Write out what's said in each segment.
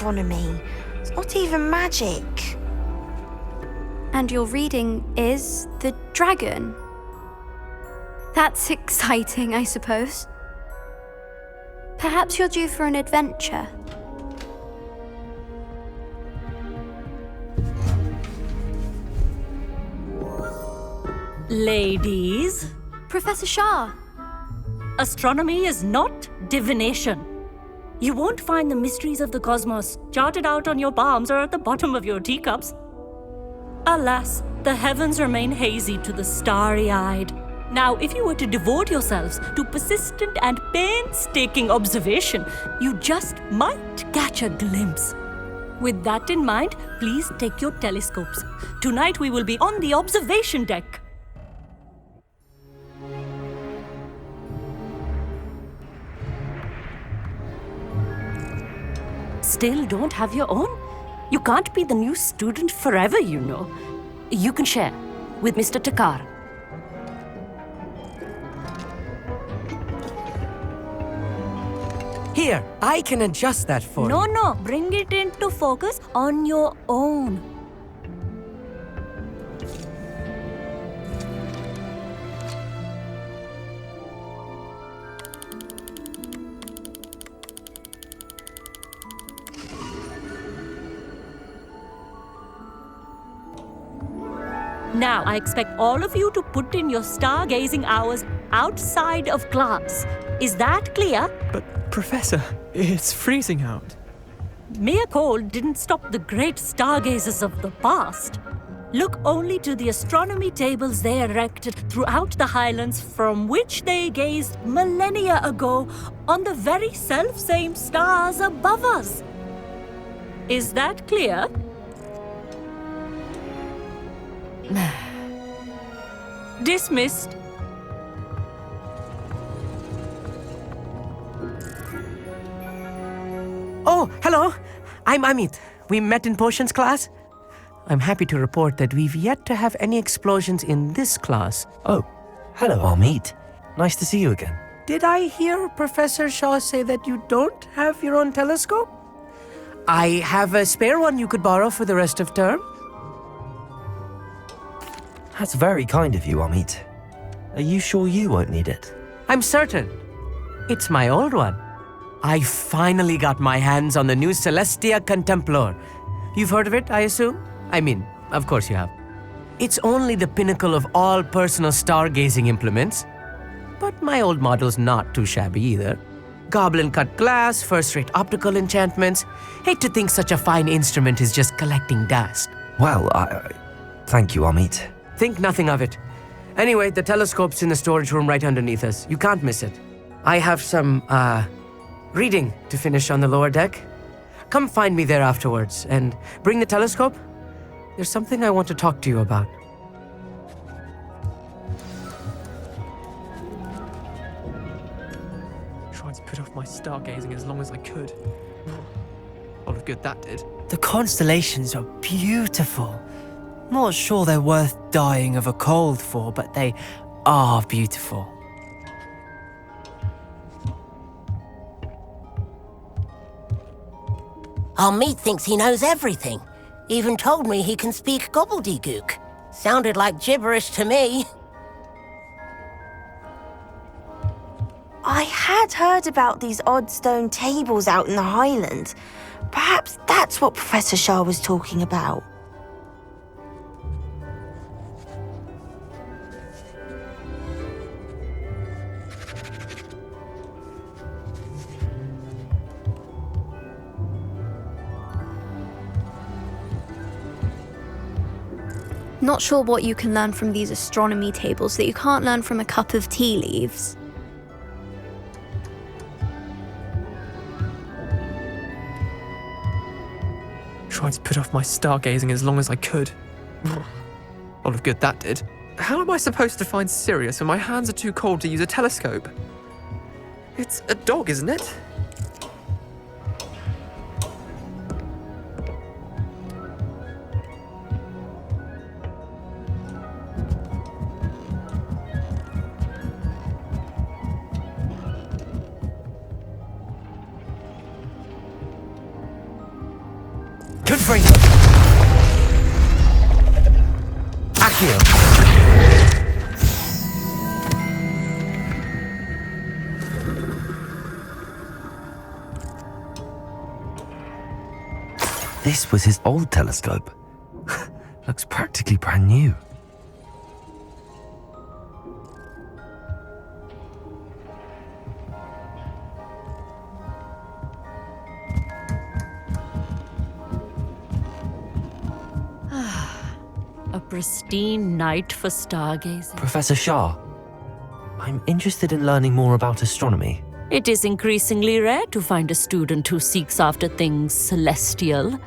astronomy. It's not even magic. And your reading is the dragon. That's exciting, I suppose. Perhaps you're due for an adventure. Ladies, Professor Shah. astronomy is not divination. You won't find the mysteries of the cosmos charted out on your palms or at the bottom of your teacups. Alas, the heavens remain hazy to the starry-eyed. Now, if you were to devote yourselves to persistent and painstaking observation, you just might catch a glimpse. With that in mind, please take your telescopes. Tonight we will be on the observation deck. Still don't have your own? You can't be the new student forever, you know. You can share with Mr. Takar. Here, I can adjust that for you. No, bring it into focus on your own. Now, I expect all of you to put in your stargazing hours outside of class. Is that clear? But, Professor, it's freezing out. Mere cold didn't stop the great stargazers of the past. Look only to the astronomy tables they erected throughout the highlands from which they gazed millennia ago on the very self-same stars above us. Is that clear? Dismissed. Oh, hello. I'm Amit. We met in potions class. I'm happy to report that we've yet to have any explosions in this class. Oh, hello, Amit. Nice to see you again. Did I hear Professor Shaw say that you don't have your own telescope? I have a spare one you could borrow for the rest of term. That's very kind of you, Amit. Are you sure you won't need it? I'm certain. It's my old one. I finally got my hands on the new Celestia Contemplar. You've heard of it, I assume? I mean, of course you have. It's only the pinnacle of all personal stargazing implements. But my old model's not too shabby either. Goblin-cut glass, first-rate optical enchantments. Hate to think such a fine instrument is just collecting dust. Well, thank you, Amit. Think nothing of it. Anyway, the telescope's in the storage room right underneath us. You can't miss it. I have some, reading to finish on the lower deck. Come find me there afterwards, and bring the telescope. There's something I want to talk to you about. Tried to put off my stargazing as long as I could. A lot of good that did. The constellations are beautiful. Not sure they're worth dying of a cold for, but they are beautiful. Amit thinks he knows everything. Even told me he can speak gobbledygook. Sounded like gibberish to me. I had heard about these odd stone tables out in the Highlands. Perhaps that's what Professor Shah was talking about. Not sure what you can learn from these astronomy tables that you can't learn from a cup of tea leaves. Tried to put off my stargazing as long as I could. A lot of good that did. How am I supposed to find Sirius when my hands are too cold to use a telescope? It's a dog, isn't it? Good for you. Accio. This was his old telescope. Looks practically brand new. A pristine night for stargazing. Professor Shah, I'm interested in learning more about astronomy. It is increasingly rare to find a student who seeks after things celestial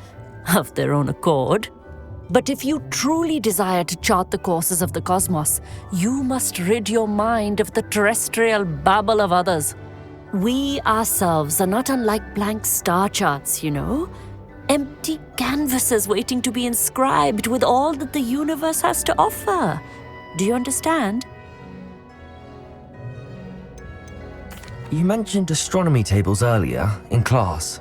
of their own accord. But if you truly desire to chart the courses of the cosmos, you must rid your mind of the terrestrial babble of others. We ourselves are not unlike blank star charts, you know. Empty canvases waiting to be inscribed with all that the universe has to offer. Do you understand? You mentioned astronomy tables earlier in class.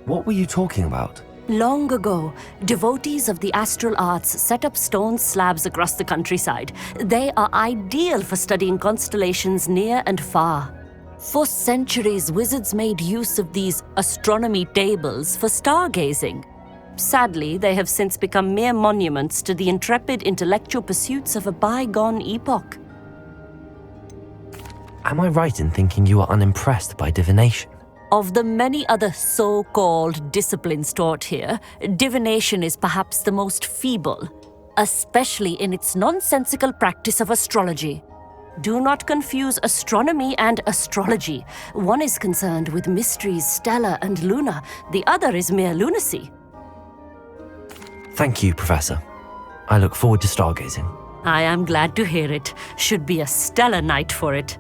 What were you talking about? Long ago, devotees of the astral arts set up stone slabs across the countryside. They are ideal for studying constellations near and far. For centuries, wizards made use of these astronomy tables for stargazing. Sadly, they have since become mere monuments to the intrepid intellectual pursuits of a bygone epoch. Am I right in thinking you are unimpressed by divination? Of the many other so-called disciplines taught here, divination is perhaps the most feeble, especially in its nonsensical practice of astrology. Do not confuse astronomy and astrology. One is concerned with mysteries stellar and lunar, the other is mere lunacy. Thank you, Professor. I look forward to stargazing. I am glad to hear it. Should be a stellar night for it.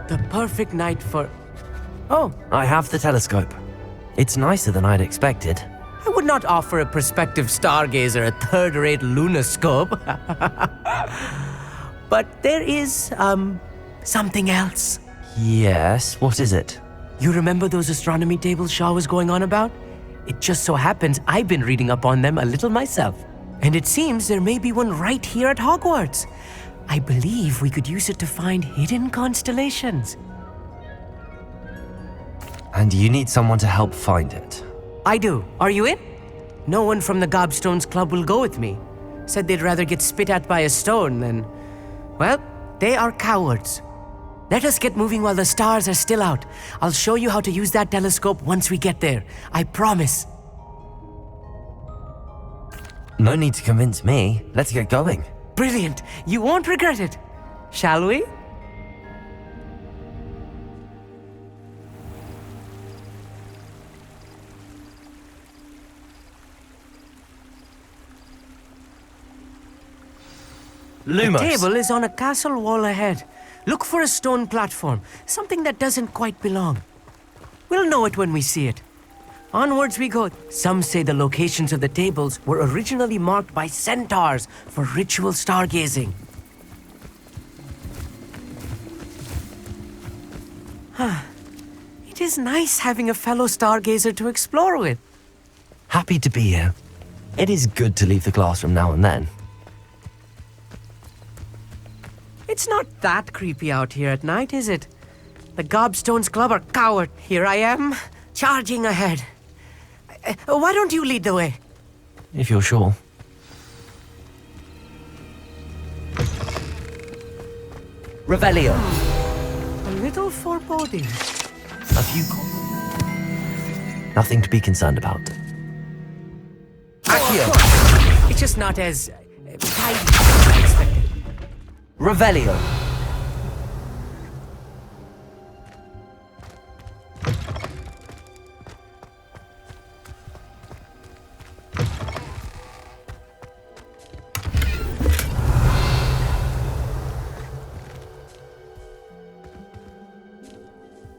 The perfect night for... Oh, I have the telescope. It's nicer than I'd expected. I would not offer a prospective stargazer a third-rate lunoscope. But there is, something else. Yes, what is it? You remember those astronomy tables Shaw was going on about? It just so happens I've been reading up on them a little myself. And it seems there may be one right here at Hogwarts. I believe we could use it to find hidden constellations. And you need someone to help find it. I do. Are you in? No one from the Gobstones Club will go with me. Said they'd rather get spit at by a stone than... Well, they are cowards. Let us get moving while the stars are still out. I'll show you how to use that telescope once we get there. I promise. No need to convince me. Let's get going. Brilliant. You won't regret it. Shall we? Lumos. The table is on a castle wall ahead. Look for a stone platform, something that doesn't quite belong. We'll know it when we see it. Onwards we go. Some say the locations of the tables were originally marked by centaurs for ritual stargazing. It is nice having a fellow stargazer to explore with. Happy to be here. It is good to leave the classroom now and then. It's not that creepy out here at night, is it? The Gobstones Club are coward. Here I am, charging ahead. Why don't you lead the way? If you're sure. Revelio. A little foreboding. A few... Nothing to be concerned about. Accio. It's just not as tidy as I expected. Revelio.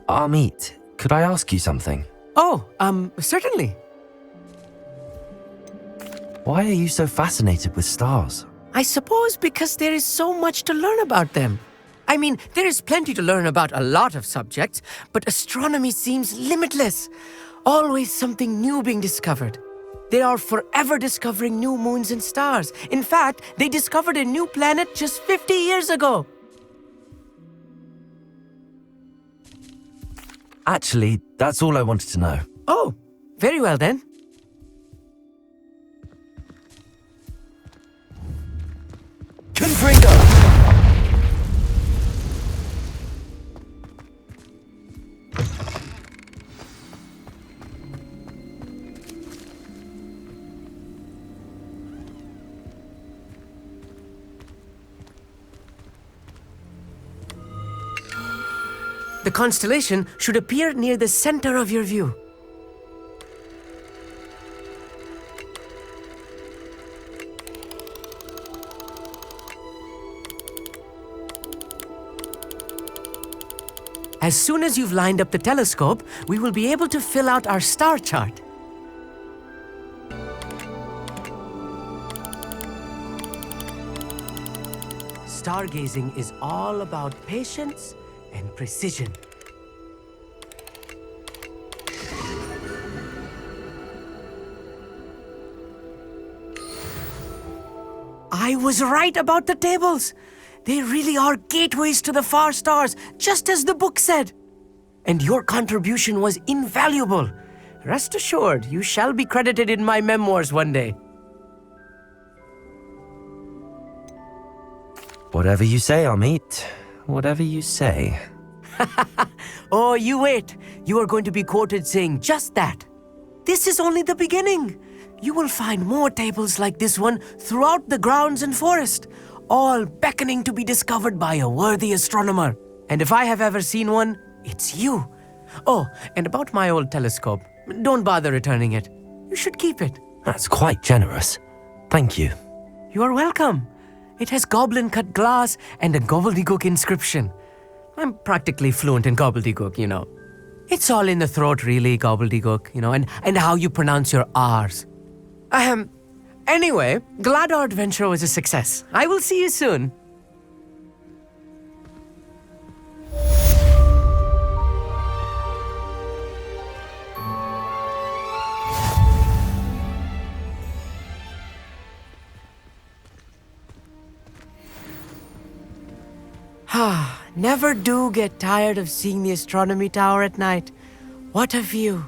Amit, could I ask you something? Oh, certainly. Why are you so fascinated with stars? I suppose because there is so much to learn about them. I mean, there is plenty to learn about a lot of subjects, but astronomy seems limitless. Always something new being discovered. They are forever discovering new moons and stars. In fact, they discovered a new planet just 50 years ago. Actually, that's all I wanted to know. Oh, very well then. Confringo! The constellation should appear near the center of your view. As soon as you've lined up the telescope, we will be able to fill out our star chart. Stargazing is all about patience and precision. I was right about the tables. They really are gateways to the far stars, just as the book said. And your contribution was invaluable. Rest assured, you shall be credited in my memoirs one day. Whatever you say, Amit. Whatever you say. Oh, you wait. You are going to be quoted saying just that. This is only the beginning. You will find more tables like this one throughout the grounds and forest, all beckoning to be discovered by a worthy astronomer. And if I have ever seen one, it's you. Oh, and about my old telescope, don't bother returning it. You should keep it. That's quite generous. Thank you. You are welcome. It has goblin-cut glass and a gobbledygook inscription. I'm practically fluent in gobbledygook, you know. It's all in the throat, really, gobbledygook, you know, and how you pronounce your R's. Anyway, glad our adventure was a success. I will see you soon. Never do get tired of seeing the astronomy tower at night. What a view.